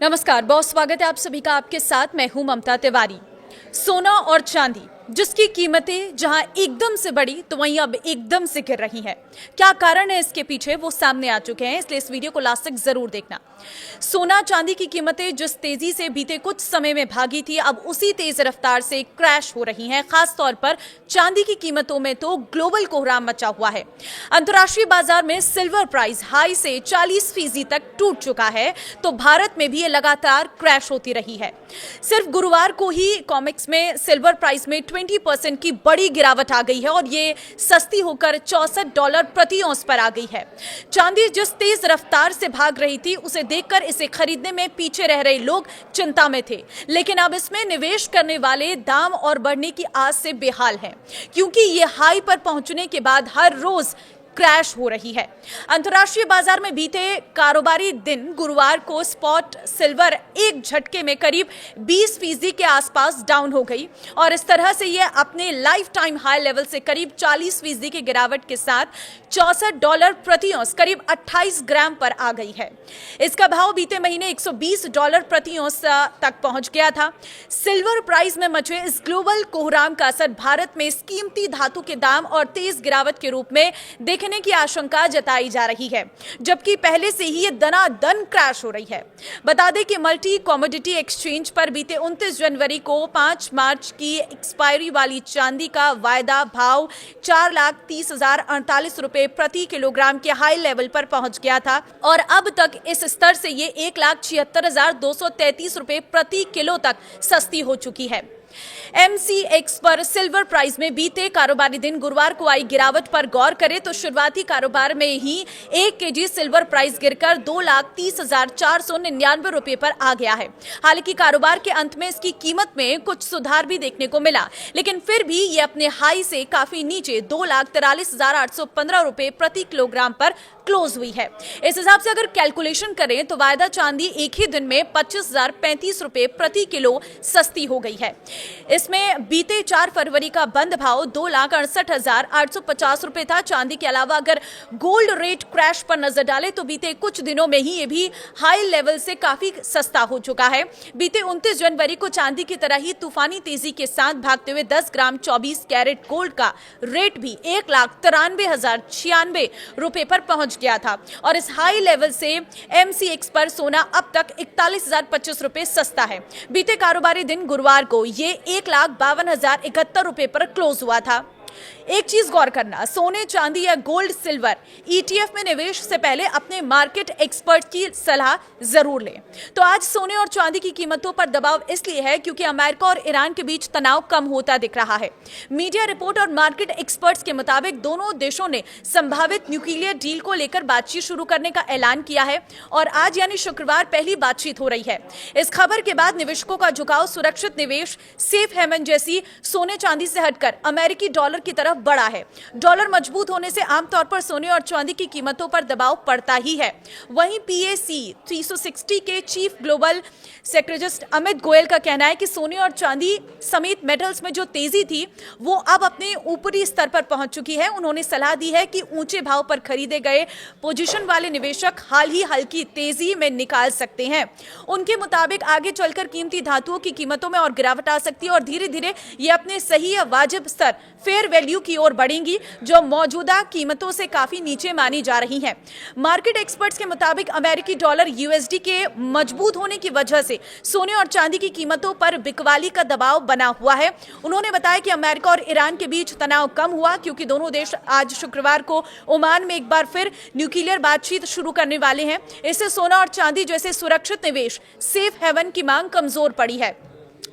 नमस्कार, बहुत स्वागत है आप सभी का। आपके साथ मैं हूं ममता तिवारी। सोना और चांदी जिसकी कीमतें जहां एकदम से बढ़ी तो वहीं अब एकदम से गिर रही हैं। क्या कारण है इसके पीछे, वो सामने आ चुके हैं, इसलिए इस वीडियो को लास्ट तक जरूर देखना। सोना चांदी की कीमतें जिस तेजी से बीते कुछ समय में भागी थी, अब उसी तेज रफ्तार से क्रैश हो रही हैं। खासतौर पर चांदी की कीमतों में तो ग्लोबल कोहराम मचा हुआ है। अंतर्राष्ट्रीय बाजार में सिल्वर प्राइस हाई से 40% तक टूट चुका है, तो भारत में भी ये लगातार क्रैश होती रही है। सिर्फ गुरुवार को ही कॉमेक्स में सिल्वर प्राइस में 20% की बड़ी गिरावट आ गई है और ये सस्ती होकर $64 प्रति औंस पर आ गई है। चांदी जिस तेज रफ्तार से भाग रही थी, उसे देखकर इसे खरीदने में पीछे रह रहे लोग चिंता में थे, लेकिन अब इसमें निवेश करने वाले दाम और बढ़ने की आस से बेहाल हैं, क्योंकि ये हाई पर पहुंचने के बाद हर रोज क्रैश हो रही है। अंतर्राष्ट्रीय बाजार में बीते कारोबारी दिन गुरुवार को स्पॉट सिल्वर एक झटके में करीब 20% के आसपास डाउन हो गई और इस तरह से यह अपने लाइफ टाइम हाई लेवल से करीब 40% की गिरावट के साथ $64 प्रति औंस करीब 28 ग्राम पर आ गई है। इसका भाव बीते महीने $120 प्रति औंस तक पहुंच गया था। सिल्वर प्राइस में मचे इस ग्लोबल कोहराम का असर भारत में इस कीमती धातु के दाम और तेज गिरावट के रूप में देखने की आशंका जताई जा रही है, जबकि पहले से ही ये दनादन क्रैश हो रही है। बता दें कि मल्टी कमोडिटी एक्सचेंज पर बीते 29 जनवरी को 5 मार्च की एक्सपायरी वाली चांदी का वायदा भाव $4,30,048 प्रति किलोग्राम के हाई लेवल पर पहुंच गया था और अब तक इस स्तर से ये $1,76,233 प्रति किलो तक सस्ती हो चुकी है। MCX पर सिल्वर प्राइस में बीते कारोबारी दिन गुरुवार को आई गिरावट पर गौर करें तो शुरुआती कारोबार में ही 1 केजी सिल्वर प्राइस गिरकर $2,30,499 पर आ गया है। हालांकि कारोबार के अंत में इसकी कीमत में कुछ सुधार भी देखने को मिला, लेकिन फिर भी ये अपने हाई से काफी नीचे $2,43,815 प्रति किलोग्राम पर क्लोज हुई है। इस हिसाब से अगर कैलकुलेशन करें तो वायदा चांदी एक ही दिन में $25,035 प्रति किलो सस्ती हो गई है। इसमें बीते 4 फरवरी का बंद भाव $2,68,850 था। चांदी के अलावा अगर गोल्ड रेट क्रैश पर नजर डालें तो बीते कुछ दिनों में ही ये भी हाई लेवल से काफी सस्ता हो चुका है। बीते 29 जनवरी को चांदी की तरह ही तूफानी तेजी के साथ भागते हुए 10 ग्राम 24 कैरेट गोल्ड का रेट भी $1,93,096 पर पहुंच गया था और इस हाई लेवल से MCX पर सोना अब तक $41,025 सस्ता है। बीते कारोबारी दिन गुरुवार को ये $1,52,071 पर क्लोज हुआ था। एक चीज गौर करना, सोने चांदी या गोल्ड सिल्वर ETF में निवेश से पहले अपने मार्केट एक्सपर्ट की सलाह जरूर लें। तो आज सोने और चांदी की कीमतों पर दबाव इसलिए है क्योंकि अमेरिका और ईरान के बीच तनाव कम होता दिख रहा है। मीडिया रिपोर्ट और मार्केट एक्सपर्ट्स के मुताबिक दोनों देशों ने संभावित न्यूक्लियर डील को लेकर बातचीत शुरू करने का ऐलान किया है और आज यानी शुक्रवार पहली बातचीत हो रही है। इस खबर के बाद निवेशकों का झुकाव सुरक्षित निवेश सेफ हेवन जैसी सोने चांदी से हटकर अमेरिकी डॉलर की तरफ बढ़ा है। डॉलर मजबूत होने से आमतौर पर सोने और चांदी की कीमतों पर दबाव पड़ता ही है। वहीं PAC 360 के chief global strategist Amit Goyal का कहना है कि सोने और चांदी समेत मेटल्स में जो तेजी थी वो अब अपने ऊपरी स्तर पर पहुंच चुकी है। उन्होंने सलाह दी है कि ऊंचे भाव पर खरीदे गए पोजीशन वाले निवेशक हाल ही हल्की तेजी में निकाल सकते हैं। उनके मुताबिक आगे चलकर कीमती धातुओं की कीमतों में और गिरावट आ सकती है और धीरे धीरे ये अपने सही या वाजिब स्तर फेयर वैल्यू की ओर बढ़ेंगी, जो मौजूदा कीमतों से काफी नीचे मानी जा रही हैं। मार्केट एक्सपर्ट्स के मुताबिक अमेरिकी डॉलर USD के मजबूत होने की वजह से सोने और चांदी की कीमतों पर बिकवाली का दबाव बना हुआ है। उन्होंने बताया कि अमेरिका और ईरान के बीच तनाव कम हुआ क्योंकि दोनों देश आज शुक्रवार को ओमान में एक बार फिर न्यूक्लियर बातचीत शुरू करने वाले हैं। इससे सोना और चांदी जैसे सुरक्षित निवेश सेफ हेवन की मांग कमजोर पड़ी है।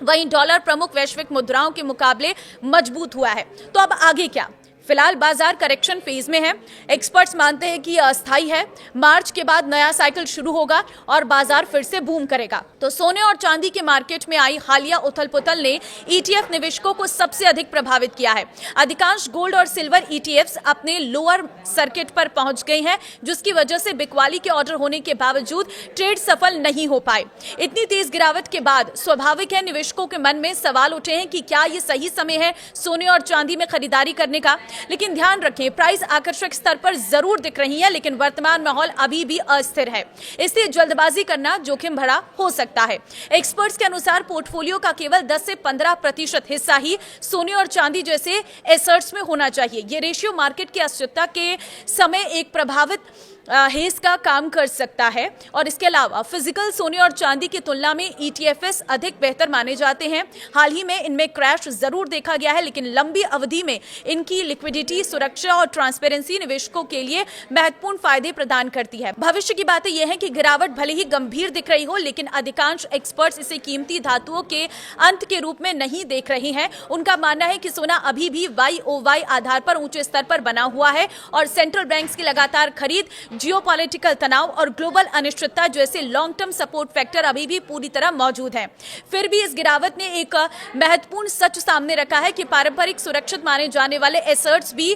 वहीं डॉलर प्रमुख वैश्विक मुद्राओं के मुकाबले मजबूत हुआ है। तो अब आगे क्या? फिलहाल बाजार करेक्शन फेज में है। एक्सपर्ट्स मानते हैं कि यह अस्थायी है। मार्च के बाद नया साइकिल शुरू होगा और बाजार फिर से बूम करेगा। तो सोने और चांदी के मार्केट में आई हालिया उथल-पुथल ने ETF निवेशकों को सबसे अधिक प्रभावित किया है। अधिकांश गोल्ड और सिल्वर ETFs अपने लोअर सर्किट पर पहुंच गए हैं, जिसकी वजह से बिकवाली के ऑर्डर होने के बावजूद ट्रेड सफल नहीं हो पाए। इतनी तेज गिरावट के बाद स्वाभाविक है निवेशकों के मन में सवाल उठे हैं कि क्या ये सही समय है सोने और चांदी में खरीदारी करने का। लेकिन ध्यान रखें, प्राइस आकर्षक स्तर पर जरूर दिख रही है, लेकिन वर्तमान माहौल अभी भी अस्थिर है, इसलिए जल्दबाजी करना जोखिम भरा हो सकता है। एक्सपर्ट्स के अनुसार पोर्टफोलियो का केवल 10 से 15% हिस्सा ही सोने और चांदी जैसे एसेट्स में होना चाहिए। ये रेशियो मार्केट की अस्थिरता के समय एक प्रभावित हेज का काम कर सकता है। और इसके अलावा फिजिकल सोने और चांदी की तुलना में ETFs अधिक बेहतर माने जाते हैं। हाल ही में इनमें क्रैश जरूर देखा गया है, लेकिन लंबी अवधि में इनकी लिक्विडिटी, सुरक्षा और ट्रांसपेरेंसी निवेशकों के लिए महत्वपूर्ण फायदे प्रदान करती है। भविष्य की बातें यह है कि गिरावट भले ही गंभीर दिख रही हो, लेकिन अधिकांश एक्सपर्ट्स इसे कीमती धातुओं के अंत के रूप में नहीं देख रहे हैं। उनका मानना है कि सोना अभी भी YOY आधार पर ऊंचे स्तर पर बना हुआ है और सेंट्रल बैंक्स की लगातार खरीद, जियोपॉलिटिकल तनाव और ग्लोबल अनिश्चितता जैसे लॉन्ग टर्म सपोर्ट फैक्टर अभी भी पूरी तरह मौजूद हैं। फिर भी इस गिरावट ने एक महत्वपूर्ण सच सामने रखा है कि पारंपरिक सुरक्षित माने जाने वाले एसेट्स भी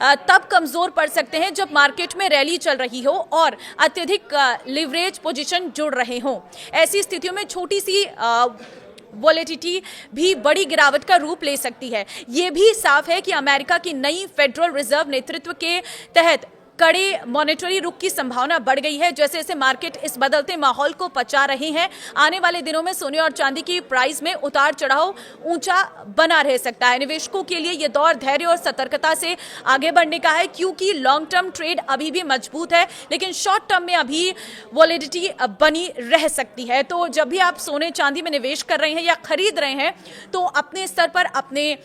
तब कमजोर पड़ सकते हैं जब मार्केट में रैली चल रही हो और अत्यधिक लिवरेज पोजीशन जुड़ रहे हों। ऐसी स्थितियों में छोटी सी वॉलेटिलिटी भी बड़ी गिरावट का रूप ले सकती है। ये भी साफ है कि अमेरिका की नई फेडरल रिजर्व नेतृत्व के तहत कड़े मॉनेटरी रुख की संभावना बढ़ गई है। जैसे जैसे मार्केट इस बदलते माहौल को पचा रहे हैं, आने वाले दिनों में सोने और चांदी की प्राइस में उतार चढ़ाव ऊंचा बना रह सकता है। निवेशकों के लिए यह दौर धैर्य और सतर्कता से आगे बढ़ने का है, क्योंकि लॉन्ग टर्म ट्रेड अभी भी मजबूत है, लेकिन शॉर्ट टर्म में अभी वॉलेटिलिटी बनी रह सकती है। तो जब भी आप सोने चांदी में निवेश कर रहे हैं या खरीद रहे हैं, तो अपने स्तर पर अपने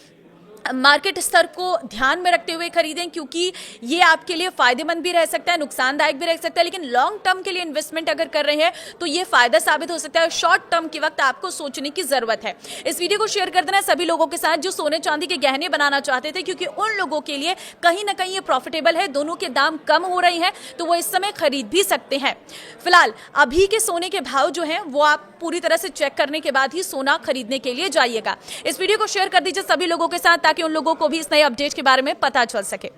मार्केट स्तर को ध्यान में रखते हुए खरीदें, क्योंकि ये आपके लिए फायदेमंद भी रह सकता है, नुकसानदायक भी रह सकता है। लेकिन लॉन्ग टर्म के लिए इन्वेस्टमेंट अगर कर रहे हैं तो ये फायदा साबित हो सकता है। शॉर्ट टर्म के वक्त आपको सोचने की जरूरत है। इस वीडियो को शेयर कर देना सभी लोगों के साथ जो सोने चांदी के गहने बनाना चाहते थे, क्योंकि उन लोगों के लिए कहीं ना कहीं ये प्रॉफिटेबल है। दोनों के दाम कम हो रहे हैं तो वो इस समय खरीद भी सकते हैं। फिलहाल अभी के सोने के भाव जो हैं वो आप पूरी तरह से चेक करने के बाद ही सोना खरीदने के लिए जाइएगा। इस वीडियो को शेयर कर दीजिए सभी लोगों के साथ, ताकि उन लोगों को भी इस नए अपडेट के बारे में पता चल सके।